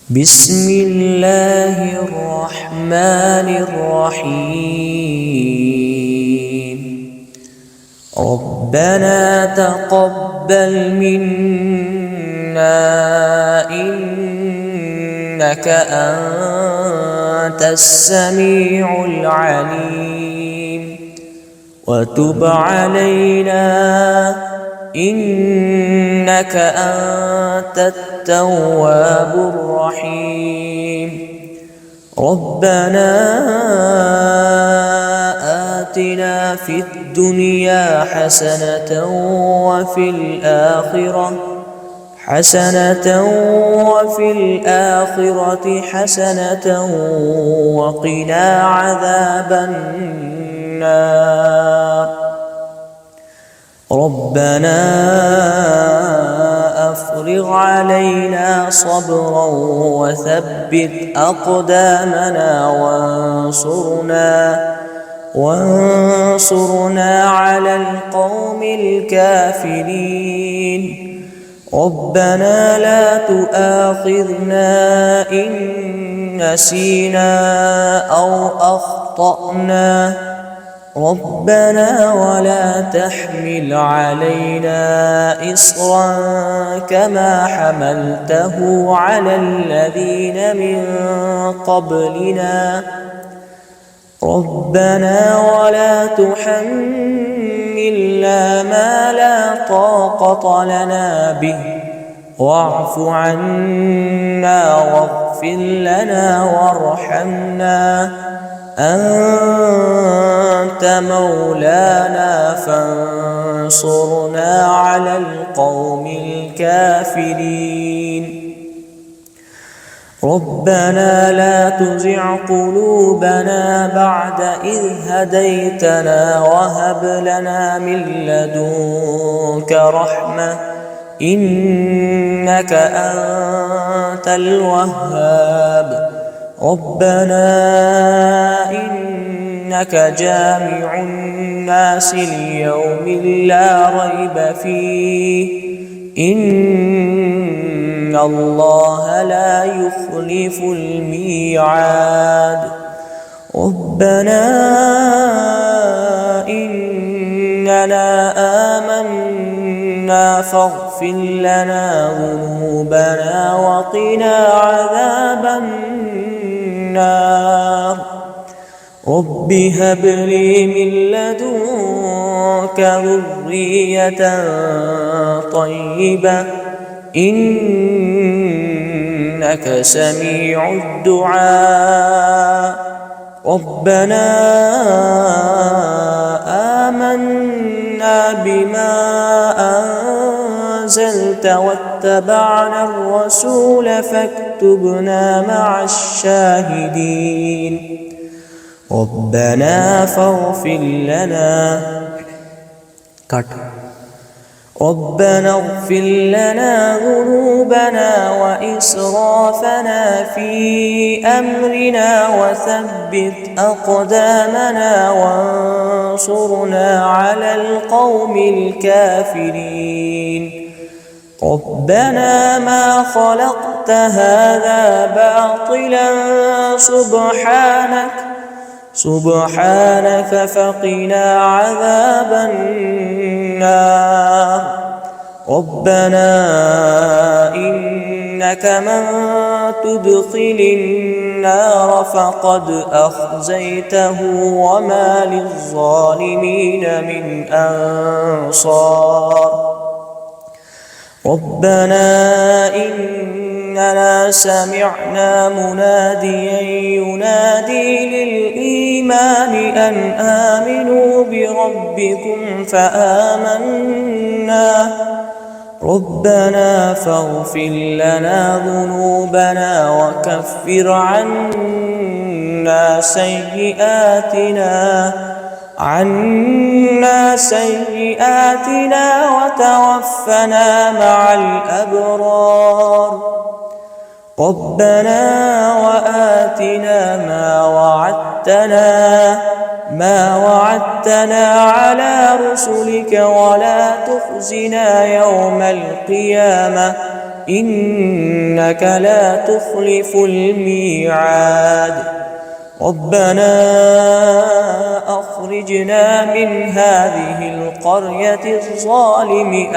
بسم الله الرحمن الرحيم. ربنا تقبل منا إنك أنت السميع العليم، وتب علينا إنك أنت التواب الرحيم. ربنا آتنا في الدنيا حسنة وفي الآخرة حسنة وقنا عذاب النار. ربنا أفرغ علينا صبرا وثبت أقدامنا وانصرنا على القوم الكافرين. ربنا لا تؤاخذنا إن نسينا أو أخطأنا. ربنا ولا تحمل علينا إصرا كما حملته على الذين من قبلنا. ربنا ولا تحملنا ما لا طاقة لنا به، واعف عنا واغفر لنا وارحمنا، أنت مولانا فانصرنا على القوم الكافرين. ربنا لا تزغ قلوبنا بعد إذ هديتنا وهب لنا من لدنك رحمة إنك أنت الوهاب. ربنا إنك جامع الناس ليوم لا ريب فيه، إن الله لا يخلف الميعاد. ربنا إننا آمنا فاغفر لنا ذنوبنا وقنا عذاب النار. رب هب لي من لدنك ذرية طيبة إنك سميع الدعاء. ربنا آمنا بما أنزلت واتبعنا الرسول فاكتبنا مع الشاهدين. ربنا فاغفر لنا ذنوبنا وإسرافنا في أمرنا وثبت أقدامنا وانصرنا على القوم الكافرين. ربنا ما خلقت هذا باطلا سبحانك فقنا عذاب النار. ربنا إنك من تدخل النار فقد أخزيته وما للظالمين من أنصار. ربنا إننا سمعنا مناديا ينادي للإيمان أن آمنوا بربكم فآمنا. ربنا فاغفر لنا ذنوبنا وكفر عنا سيئاتنا وتوفنا مع الأبرار. ربنا وآتنا ما وعدتنا على رسلك ولا تخزنا يوم القيامة إنك لا تخلف الميعاد. ربنا أخرجنا من هذه القرية الظالم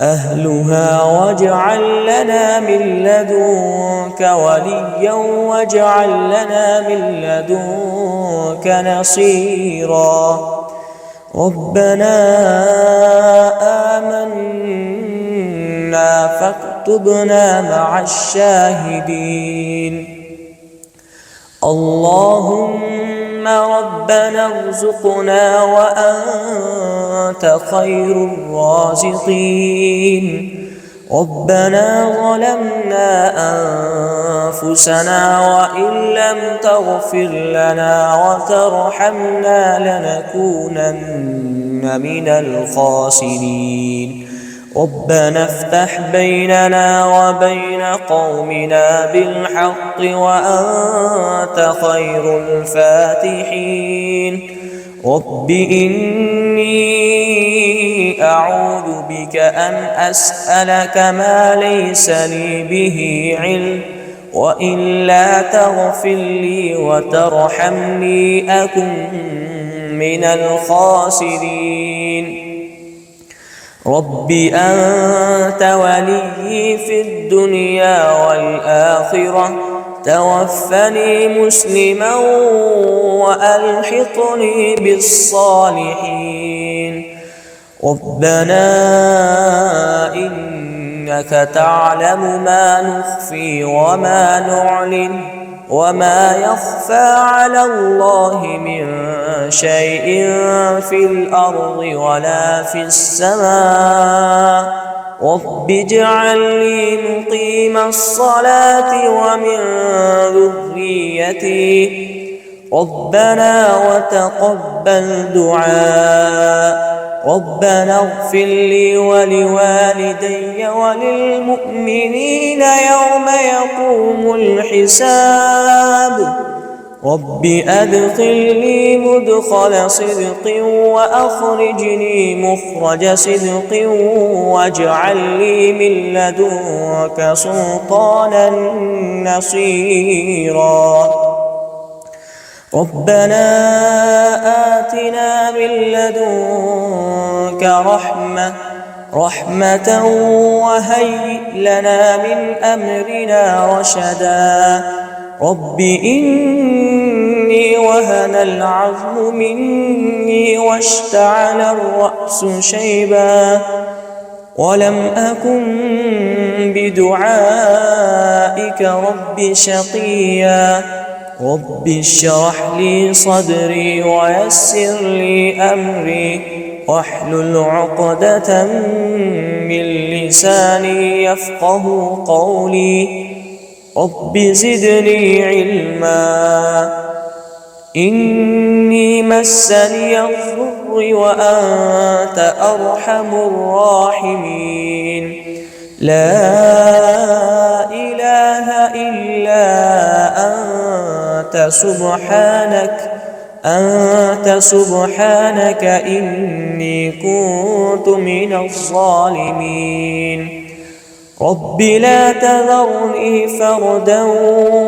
أهلها واجعل لنا من لدنك وليا واجعل لنا من لدنك نصيرا. ربنا آمنا فاكتبنا مع الشاهدين. اللهم ربنا ارزقنا وأنت خير الرازقين. ربنا ظلمنا أنفسنا وإن لم تغفر لنا وترحمنا لنكونن من الخاسرين. ربنا افتح بيننا وبين قومنا بالحق وأنت خير الفاتحين. رب إني أعوذ بك أن أسألك ما ليس لي به علم وإلا تغفر لي وترحمني أكن من الخاسرين. رب أنت ولي في الدنيا والآخرة توفني مسلما وألحقني بالصالحين. ربنا إنك تعلم ما نخفي وما نعلن وما يخفى على الله من شيء في الأرض ولا في السماء. رب اجعل لي مقيم الصلاة ومن ذريتي. ربنا وتقبل دعاء. ربنا اغفر لي ولوالدي وللمؤمنين يوم يقوم الحساب. رب أدخلني مدخل صدق وأخرجني مخرج صدق واجعل لي من لدنك سلطانا نصيرا. ربنا آتنا من لدنك رحمة وهيئ لنا من أمرنا رشدا. رب إني وهن العظم مني واشتعل الرأس شيبا ولم أكن بدعائك رب شقيا. رب اشرح لي صدري ويسر لي أمري واحلل عقدة من لساني يفقه قولي. رب زدني علما. إني مسني الضر وأنت أرحم الراحمين. لا إله إلا أنت سبحانك إني كنت من الظالمين. رب لا تذرني فردا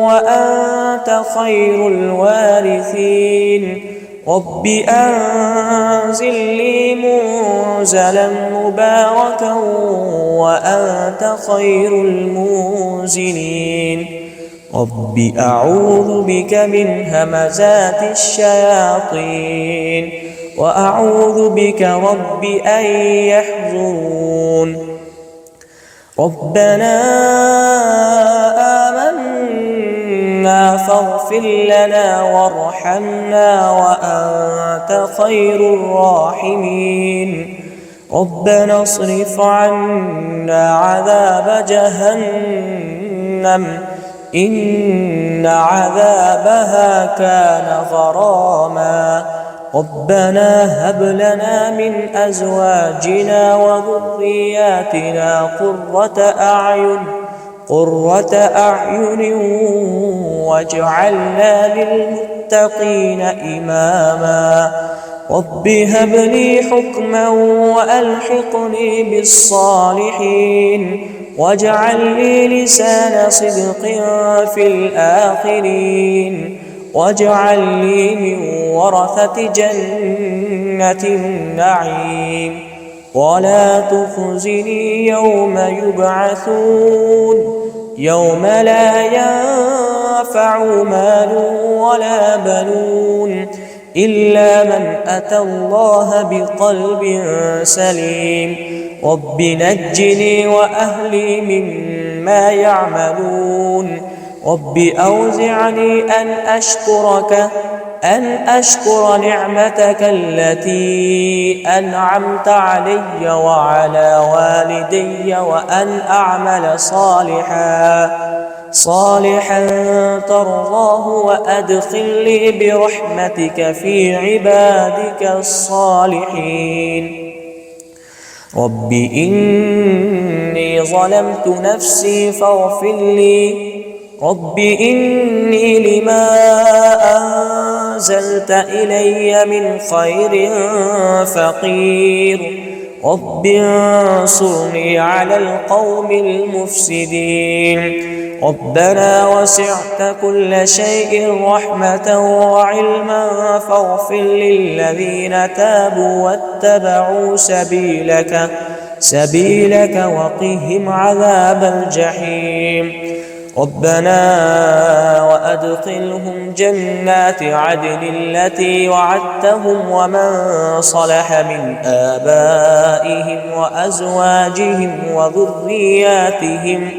وأنت خير الوارثين. رب أنزل لي منزلا مباركا وأنت خير المنزلين. رب أعوذ بك من همزات الشياطين وأعوذ بك رب أن يحضرون. ربنا آمنا فاغفر لنا وارحمنا وأنت خير الراحمين. ربنا اصرف عنا عذاب جهنم إن عذابها كان غراما. ربنا هب لنا من أزواجنا وذرياتنا قرة أعين واجعلنا للمتقين للمتقين إماما رب هب لي حكما وألحقني بالصالحين واجعل لي لسان صدق في الآخرين واجعل لي من ورثة جنة النعيم ولا تخزني يوم يبعثون يوم لا ينفع مال ولا بنون إلا من أتى الله بقلب سليم رب نجني وأهلي مما يعملون رب أوزعني أن أشكر نعمتك التي أنعمت علي وعلى والدي وأن أعمل صالحا ترضاه وأدخلني برحمتك في عبادك الصالحين رب إني ظلمت نفسي فاغفر لي رب إني لما أنزلت إلي من خير فقير رب انصرني على القوم المفسدين ربنا وسعت كل شيء رحمة وعلما فاغفر للذين تابوا واتبعوا سبيلك وقهم عذاب الجحيم ربنا وأدخلهم جنات عدن التي وعدتهم ومن صلح من آبائهم وأزواجهم وذرياتهم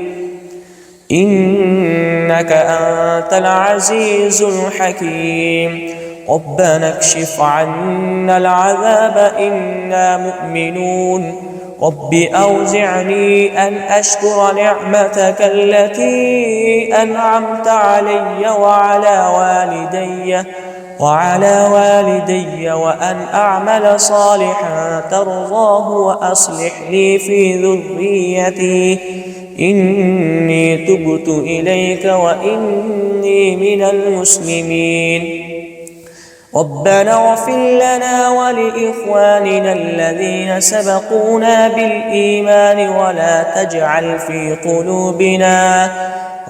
إنك أنت العزيز الحكيم ربنا اكشف عنا العذاب إنا مؤمنون رب أوزعني أن أشكر نعمتك التي أنعمت علي وعلى والدي وأن أعمل صالحا ترضاه وأصلح لي في ذريتي إني تبت إليك وإني من المسلمين ربنا اغفر لنا ولإخواننا الذين سبقونا بالإيمان ولا تجعل في قلوبنا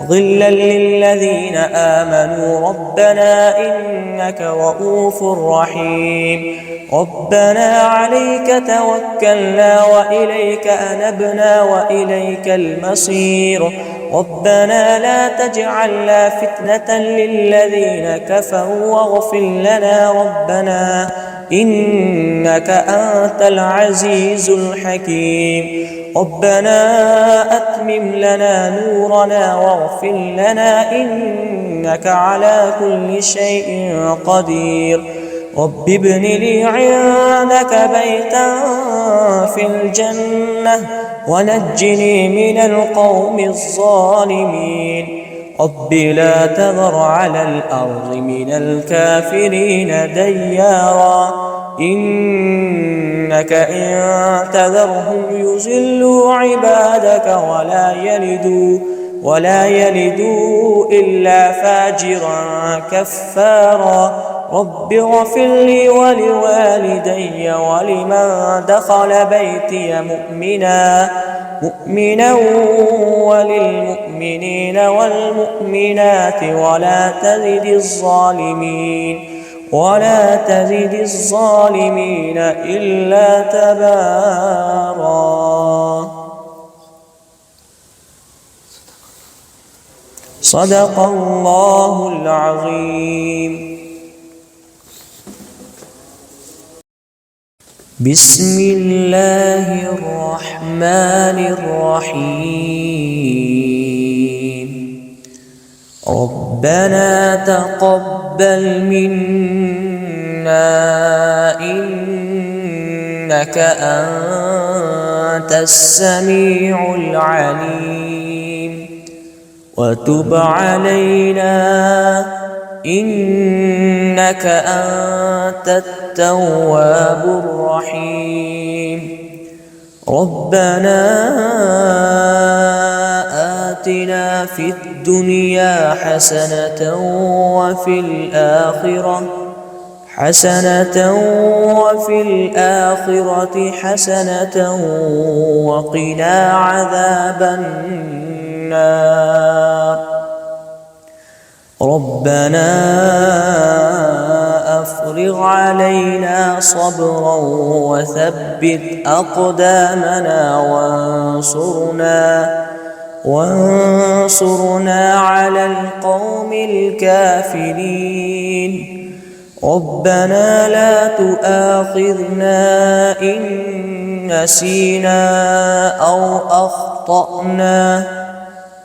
غلا للذين آمنوا ربنا إنك رؤوف رحيم ربنا عليك توكلنا وإليك أنبنا وإليك المصير ربنا لا تجعلنا فتنة للذين كفروا واغفر لنا ربنا إنك أنت العزيز الحكيم ربنا أتمم لنا نورنا واغفر لنا إنك على كل شيء قدير رب ابن لي عندك بيتا في الجنة ونجني من القوم الظالمين رب لا تذر على الأرض من الكافرين ديارا إنك إن تذرهم يضلوا عبادك ولا يلدوا إلا فاجرا كفارا رب اغفر لي ولوالدي ولمن دخل بيتي مؤمنا وللمؤمنين والمؤمنات ولا تزد الظالمين إلا تبارا صدق الله العظيم. بسم الله الرحمن الرحيم ربنا تقبل منا إنك أنت السميع العليم وتب علينا إنك أنت التواب الرحيم ربنا آتنا في الدنيا حسنة وفي الآخرة حسنة وقنا عذاب النار. ربنا أفرغ علينا صبرا وثبت أقدامنا وانصرنا على القوم الكافرين. ربنا لا تؤاخذنا إن نسينا أو أخطأنا.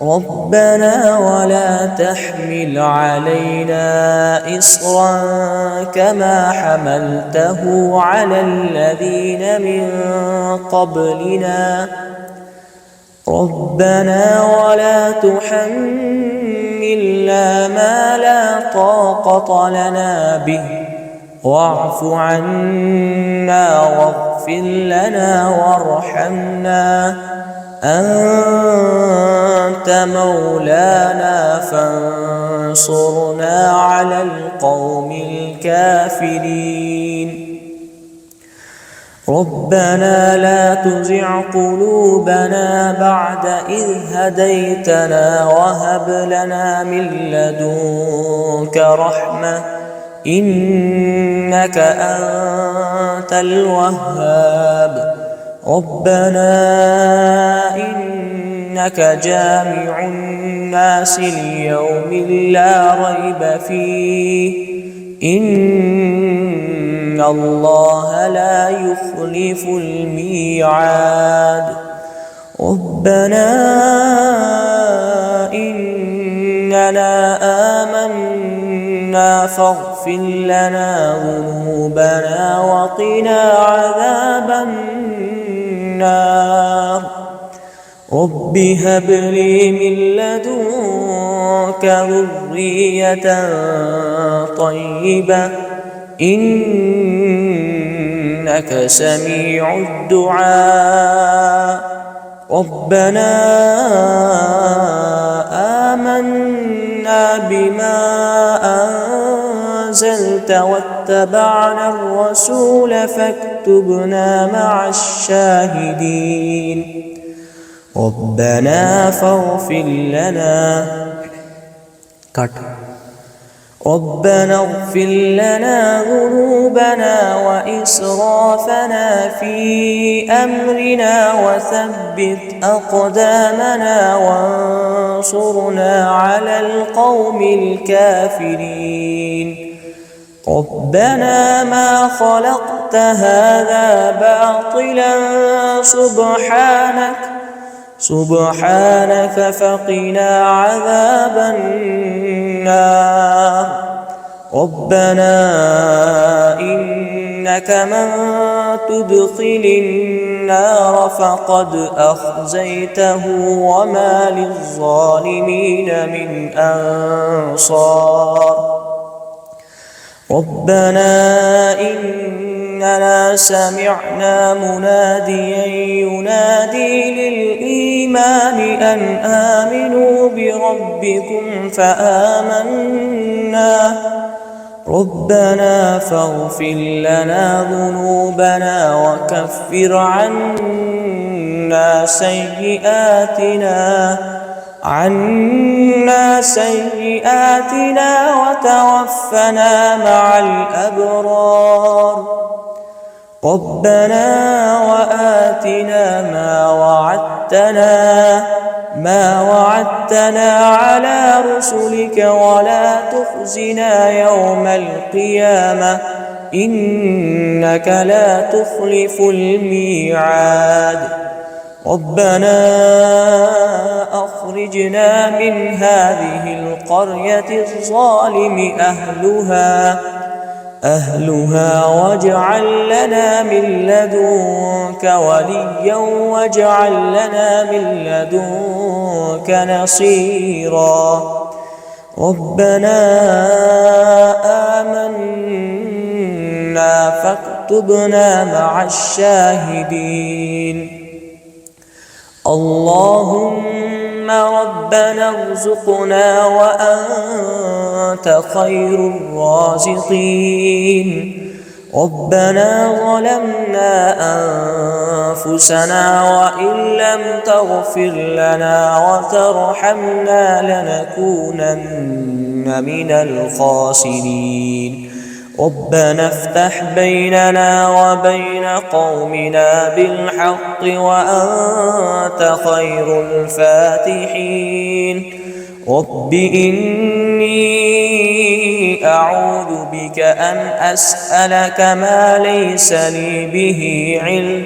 ربنا ولا تحمل علينا إصرا كما حملته على الذين من قبلنا. ربنا ولا تحملنا ما لا طاقة لنا به واعف عنا واغفر لنا وارحمنا أنت مولانا فانصرنا على القوم الكافرين. ربنا لا تزغ قلوبنا بعد إذ هديتنا وهب لنا من لدنك رحمة إنك أنت الوهاب. ربنا إنك جامع الناس ليوم لا ريب فيه إن الله لا يخلف الميعاد. ربنا إننا آمنا فاغفر لنا ذنوبنا وقنا عذاب النار. رب هب لي من لدنك ذرية طيبة إنك سميع الدعاء. ربنا آمنا بما أنزلت واتبعنا الرسول فاكتبنا مع الشاهدين. ربنا فاغفر لنا ذنوبنا وإسرافنا في أمرنا وثبت أقدامنا وانصرنا على القوم الكافرين. ربنا ما خلقت هذا باطلا سبحانك فقنا عذاب النار. ربنا إنك من تدخل النار فقد أخزيته وما للظالمين من أنصار. ربنا إننا سمعنا مناديا ينادي للإيمان أن آمنوا بربكم فآمنا. ربنا فاغفر لنا ذنوبنا وكفر عنا سيئاتنا وتوفنا مع الأبرار. ربنا وآتنا ما وعدتنا على رسلك ولا تخزنا يوم القيامة إنك لا تخلف الميعاد. ربنا أخرجنا من هذه القرية الظالم أهلها واجعل لنا من لدنك وليا واجعل لنا من لدنك نصيرا. ربنا آمنا فاكتبنا مع الشاهدين. اللهم ربنا ارزقنا وأنت خير الرازقين. ربنا ظلمنا أنفسنا وإن لم تغفر لنا وترحمنا لنكونن من الخاسرين. ربنا افتح بيننا وبين قومنا بالحق وأنت خير الفاتحين. رب إني أعوذ بك أن أسألك ما ليس لي به علم،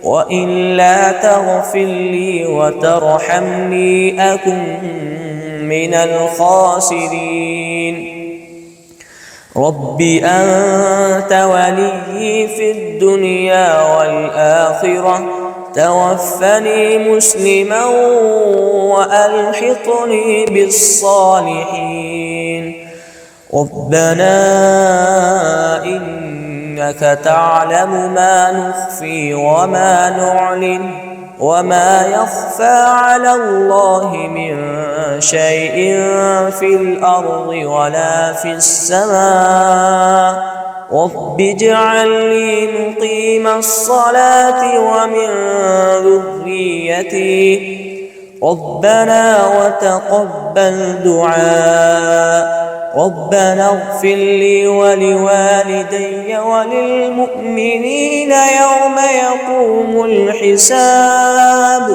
وإلا تغفر لي وترحمني أكن من الخاسرين. رب أنت وليي في الدنيا والآخرة، توفني مسلما وألحقني بالصالحين. ربنا إنك تعلم ما نخفي وما نعلن وما يخفى على الله من شيء في الأرض ولا في السماء. رب اجعل لي مقيم الصلاة ومن ذريتي. ربنا وتقبل دعاء. ربنا اغفر لي ولوالدي وللمؤمنين يوم يقوم الحساب.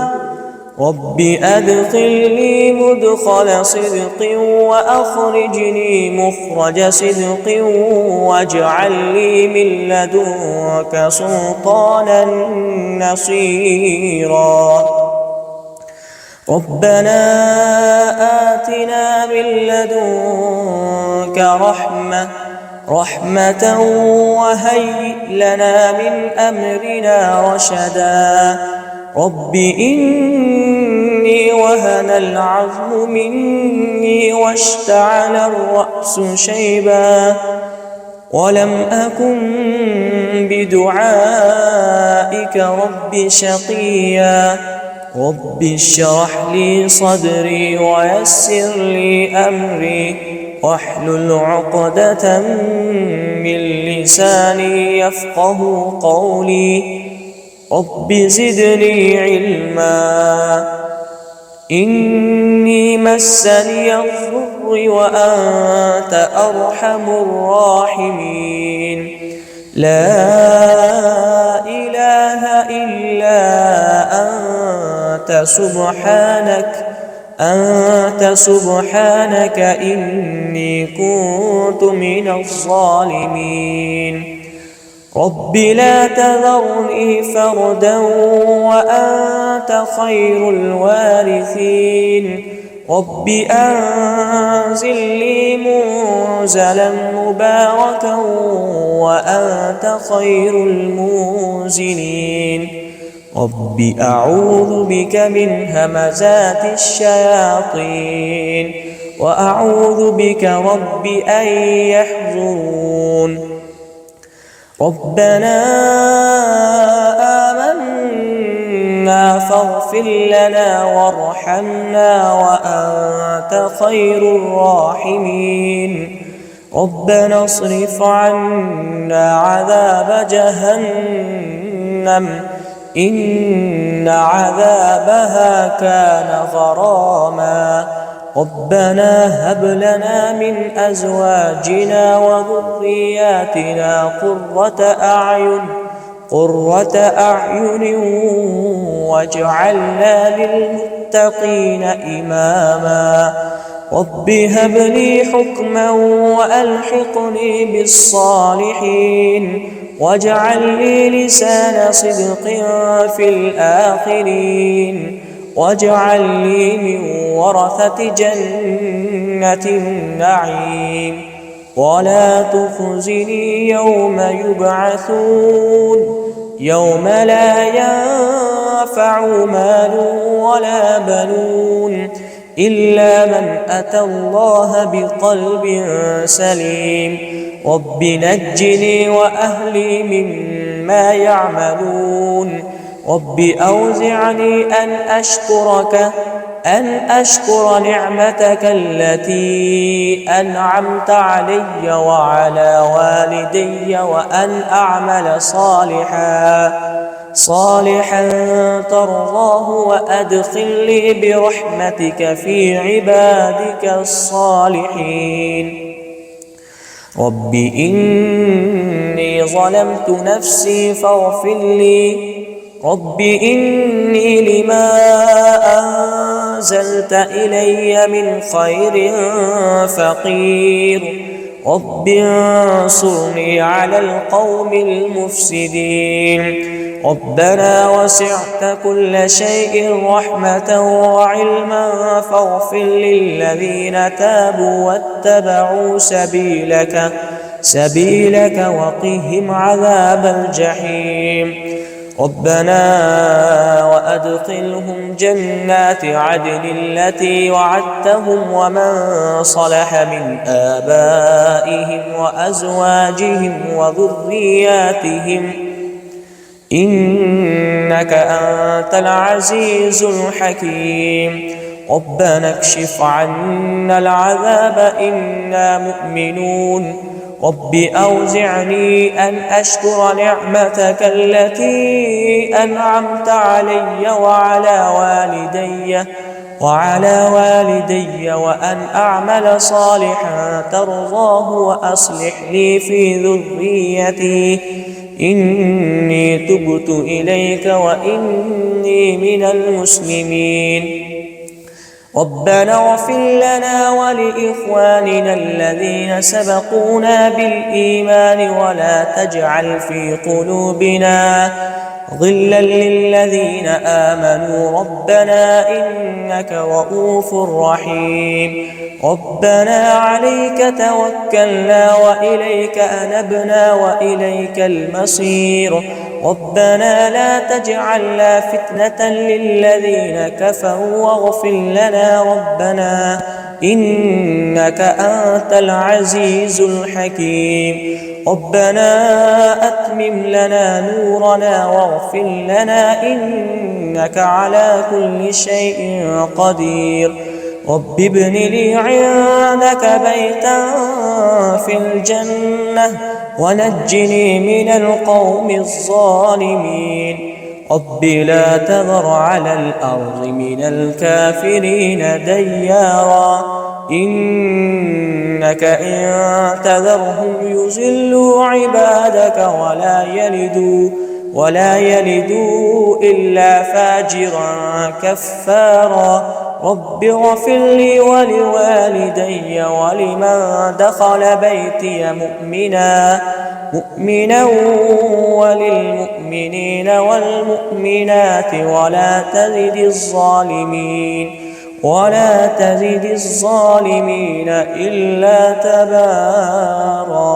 رب أدخلني مدخل صدق وأخرجني مخرج صدق واجعل لي من لدنك سلطانا نصيرا. ربنا آتنا من لدنك رحمة وهيئ لنا من أمرنا رشدا. رب إني وهن العظم مني واشتعل الرأس شيبا ولم أكن بدعائك رب شقيا. رب اشرح لي صدري ويسر لي أمري واحلل عقدة من لساني يفقه قولي. رب زدني علما. إني مسني الضر وأنت أرحم الراحمين. لا إله إلا أنت سبحانك إني كنت من الظالمين. رب لا تذرني فردا وأنت خير الوارثين. رب أنزل لي منزلا مباركا وأنت خير المنزلين. رب أعوذ بك من همزات الشياطين وأعوذ بك رب أن يحضرون. ربنا آمنا فاغفر لنا وارحمنا وأنت خير الراحمين. ربنا اصرف عنا عذاب جهنم إن عذابها كان غراما. ربنا هب لنا من أزواجنا وذرياتنا قرة أعين واجعلنا للمتقين إماما. رب هب لي حكما وألحقني بالصالحين واجعل لي لسان صدق في الآخرين واجعل لي من ورثة جنة النعيم ولا تخزني يوم يبعثون يوم لا ينفع مال ولا بنون إلا من أتى الله بقلب سليم. رب نجني وأهلي مما يعملون. رب أوزعني أن أن أشكر نعمتك التي أنعمت علي وعلى والدي وأن أعمل صالحا ترضاه وأدخلني برحمتك في عبادك الصالحين. رب إني ظلمت نفسي فاغفر لي. رب إني لما أنزلت إلي من خير فقير. رب انصرني على القوم المفسدين. ربنا وسعت كل شيء رحمة وعلما فاغفر للذين تابوا واتبعوا سبيلك وقهم عذاب الجحيم. ربنا وأدخلهم جنات عدن التي وعدتهم ومن صلح من آبائهم وأزواجهم وذرياتهم إنك أنت العزيز الحكيم. ربنا اكشف عنا العذاب إنا مؤمنون. رب أوزعني أن أشكر نعمتك التي أنعمت علي وعلى والدي وأن أعمل صالحا ترضاه وأصلح لي في ذريتي إني تبت إليك وإني من المسلمين. ربنا اغفر لنا ولإخواننا الذين سبقونا بالإيمان ولا تجعل في قلوبنا غلا للذين آمنوا ربنا إنك رؤوف رحيم. ربنا عليك توكلنا وإليك أنبنا وإليك المصير. ربنا لا تجعلنا فتنة للذين كفروا واغفر لنا ربنا إنك أنت العزيز الحكيم. ربنا أتمم لنا نورنا واغفر لنا إنك على كل شيء قدير. رب ابن لي عندك بيتا في الجنة ونجني من القوم الظالمين. رب لا تذر على الأرض من الكافرين ديارا إنك إن تذرهم يضلوا عبادك ولا يلدوا إلا فاجرا كفارا. رب اغفر لي ولوالدي ولمن دخل بيتي مؤمنا وللمؤمنين والمؤمنات ولا تزد الظالمين إلا تبارا.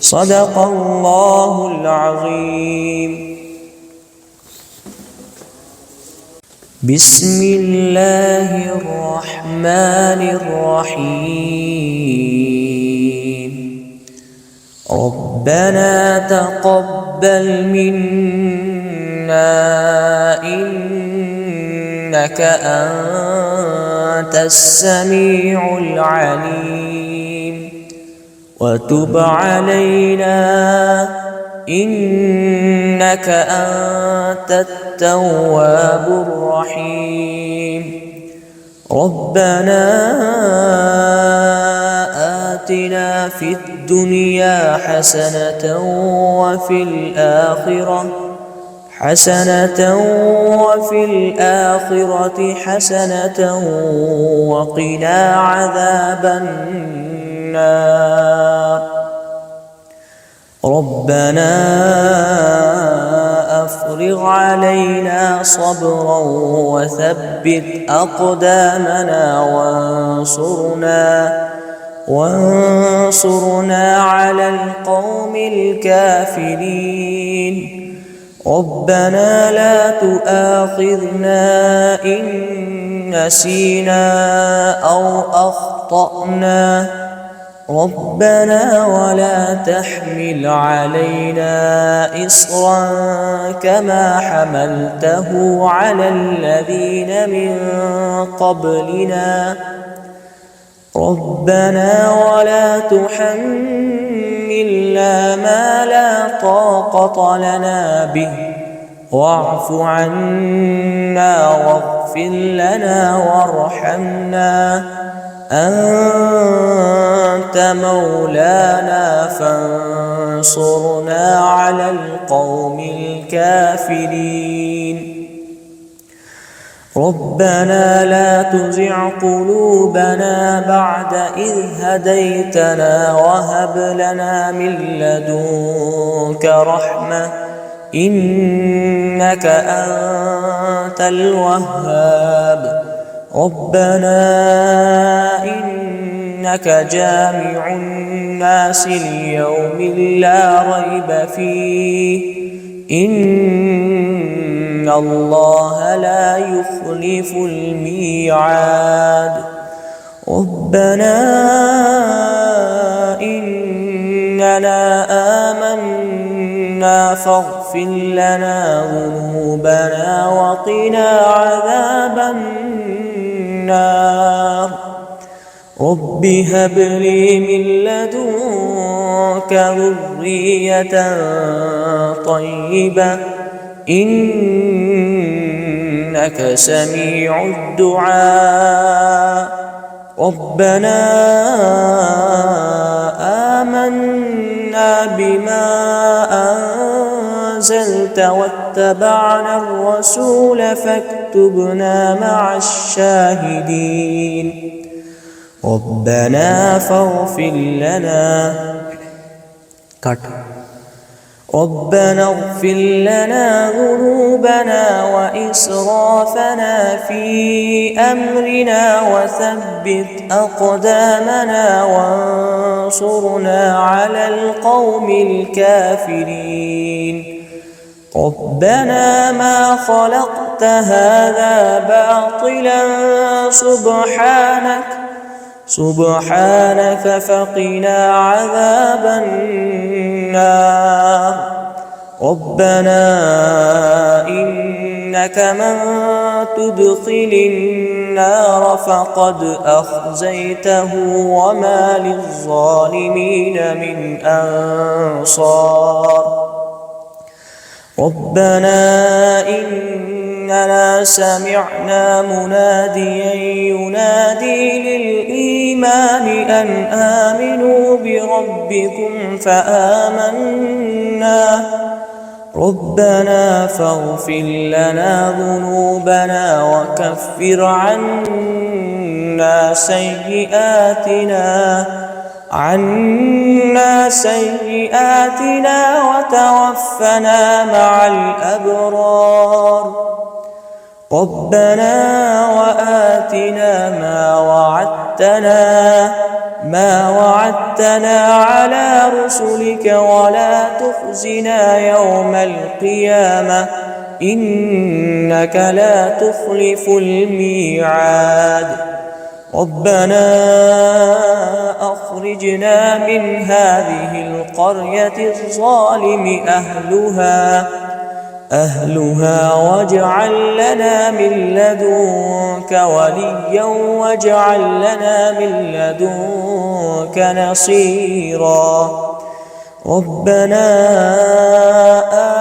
صدق الله العظيم. بسم الله الرحمن الرحيم. ربنا تقبل منا إنك أنت السميع العليم وتب علينا إنك أنت التواب الرحيم. ربنا آتنا في الدنيا حسنة وفي الآخرة حسنة وقنا عذاب النار. ربنا أفرغ علينا صبرا وثبت أقدامنا وانصرنا على القوم الكافرين. ربنا لا تؤاخذنا إن نسينا أو أخطأنا. ربنا ولا تحمل علينا إصرا كما حملته على الذين من قبلنا ربنا ولا تحملنا ما لا طاقة لنا به واعف عنا واغفر لنا وارحمنا أنت مولانا فانصرنا على القوم الكافرين ربنا لا تزغ قلوبنا بعد إذ هديتنا وهب لنا من لدنك رحمة إنك أنت الوهاب ربنا إنك جامع الناس ليوم لا ريب فيه إن الله لا يخلف الميعاد ربنا إننا آمنا فاغفر لنا ذنوبنا وقنا عذاب النار رب هب لي من لدنك ذرية طيبة إنك سميع الدعاء ربنا آمنا بما أنزلت واتبعنا الرسول فاكتبنا مع الشاهدين ربنا فاغفر لنا ربنا اغفر لنا ذنوبنا وإسرافنا في أمرنا وثبت أقدامنا وانصرنا على القوم الكافرين ربنا ما خلقت هذا باطلا سبحانك فقنا عذاب النار ربنا إنك من تدخل النار فقد أخزيته وما للظالمين من أنصار ربنا إننا سمعنا مناديا ينادي للإيمان أن آمنوا بربكم فآمنا ربنا فاغفر لنا ذنوبنا وكفر عنا سيئاتنا وتوفنا مع الأبرار ربنا وآتنا ما وعدتنا على رسلك ولا تخزنا يوم القيامة إنك لا تخلف الميعاد ربنا أخرجنا من هذه القرية الظالم أهلها واجعل لنا من لدنك وليا واجعل لنا من لدنك نصيرا ربنا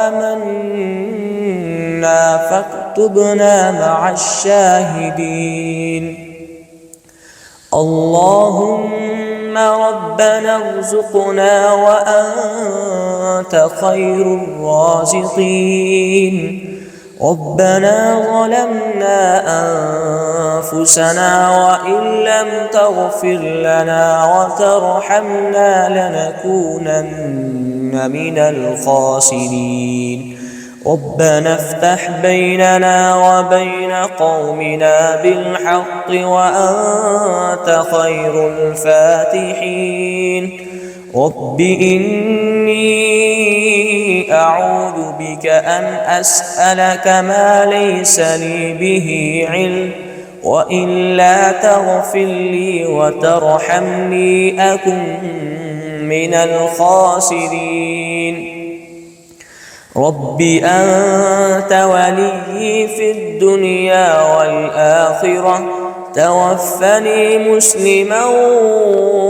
آمنا فاكتبنا مع الشاهدين اللهم ربنا ارزقنا وأنت خير الرازقين ربنا ظلمنا أنفسنا وإن لم تغفر لنا وترحمنا لنكونن من الخاسرين ربنا افتح بيننا وبين قومنا بالحق وأنت خير الفاتحين رب إني أعوذ بك أن أسألك ما ليس لي به علم وإلا تغفر لي وترحمني أكن من الخاسرين. رب أنت وليي في الدنيا والآخرة، توفني مسلما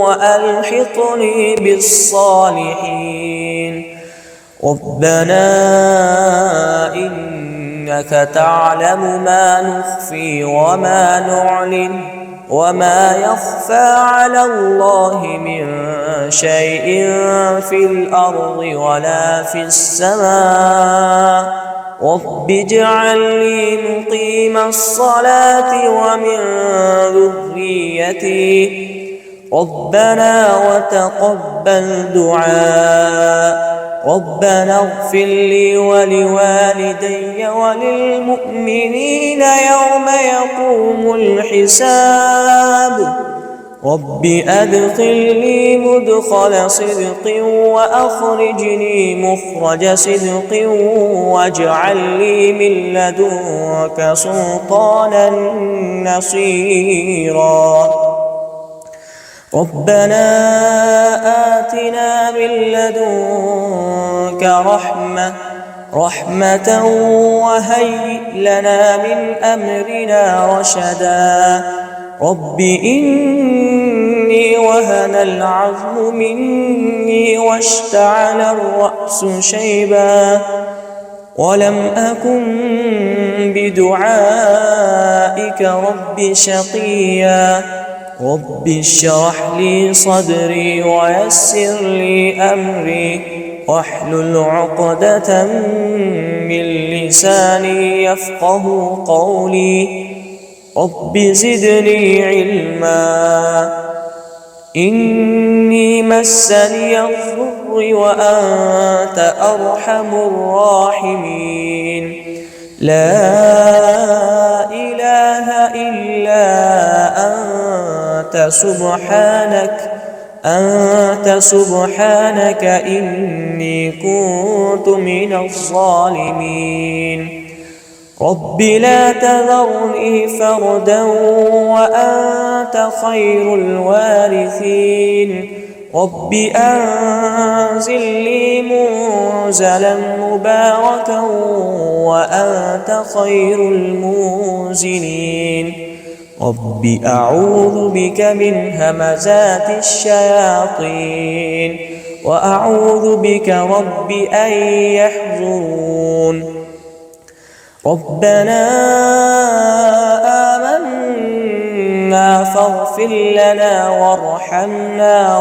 وألحقني بالصالحين. ربنا إنك تعلم ما نخفي وما نعلن وما يخفى على الله من شيء في الأرض ولا في السماء. رب اجعل لي مقيم الصلاة ومن ذريتي. ربنا وتقبل دعاء. ربنا اغفر لي ولوالدي وللمؤمنين يوم يقوم الحساب. رب أدخلني مدخل صدق وأخرجني مخرج صدق واجعل لي من لدنك سلطانا نصيرا. ربنا آتنا من لدنك رحمة وهيئ لنا من أمرنا رشدا. رب إني وهن العظم مني واشتعل الرأس شيبا ولم أكن بدعائك رب شقيا. رب اشرح لي صدري ويسر لي أمري واحلل عقدة من لساني يفقه قولي. رب زدني علما. إني مسني الضر وأنت أرحم الراحمين. لا إله إلا أنت سبحانك إني كنت من الظالمين. رب لا تذرني فردا وأنت خير الوارثين. رب أنزل لي منزلا مباركا وأنت خير المنزلين. رب أعوذ بك من همزات الشياطين وأعوذ بك رب أن يحضرون. ربنا آمنا فاغفر لنا وارحمنا